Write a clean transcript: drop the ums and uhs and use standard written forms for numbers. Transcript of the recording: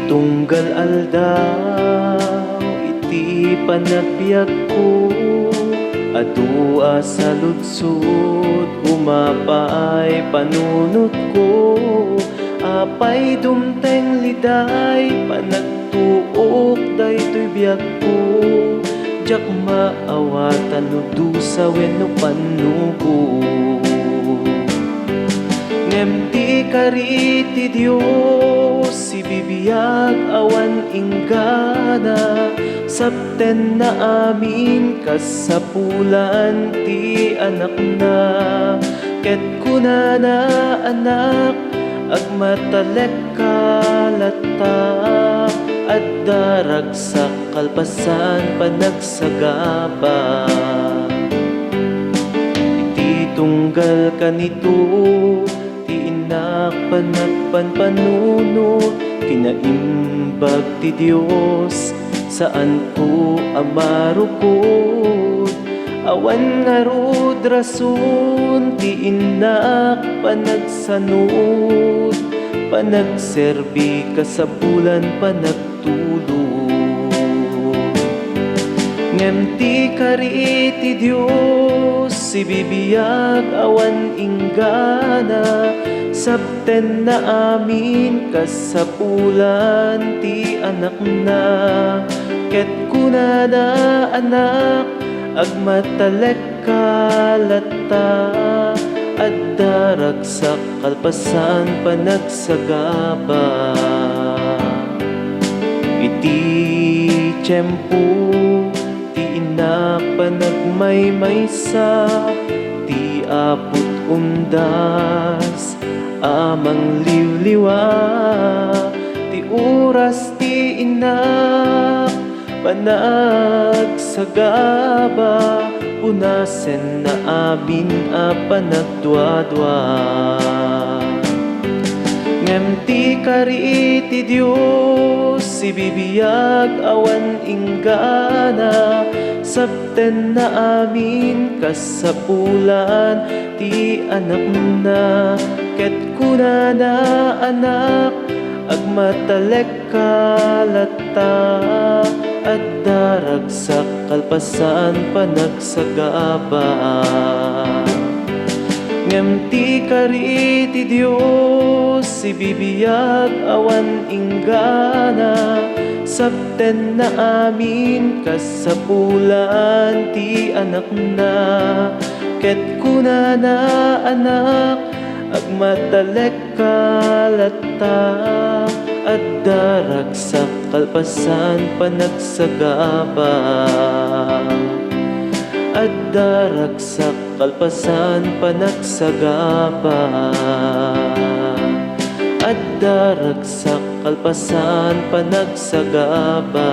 tunggal aldaw, iti panagbiag ko, adua sa lutsod, umapay panunot ko, apay dumteng liday, panagtuok daytoy biag ko, jak maawatan no dusa wenno panugo. Ngem di kariti Dios, ibibiyag awan inggana, sabten na amin kasapulan ti anak na, ket kunana anak, agmatalek kalata, at darag sa kalpasan panagsagaba. Iti tunggal kanito, ti inak panagpanpanunot, kinaimbag ti Dios, saan ko amarukod, awan ngarud rason, ti inak panagsanod, panagserbi kasapulan panagtulog. Ngem ti kariti Dios, ibibiyag awan inggana, sabten na amin kasapulan ti anak na, ket kunana anak, agmatalek kalata, at darag sa kalpasan panagsagaba. Iti tiyempo, ti inak panagmaymaysa, ti apot undas, amang liwliwa, ti oras ti inak panagsagaba, punasen na amin a panagduadwa. Ngem ti kariti Dios, ibibiyag awan inggana, sabten na amin kasapulan ti anak na, ket kunana anak, agmatalek kalata, at darag sa kalpasan panagsagaba. Ngem ti kariti Dios, ibibiyag awan inggana, sabten na amin kasapulan ti anak na, ket kunana anak, agmatalek kalata, at darag sa kalpasan panagsagaba. At darag sa kalpasan panagsagaba. At darag sa kalpasan panagsagaba.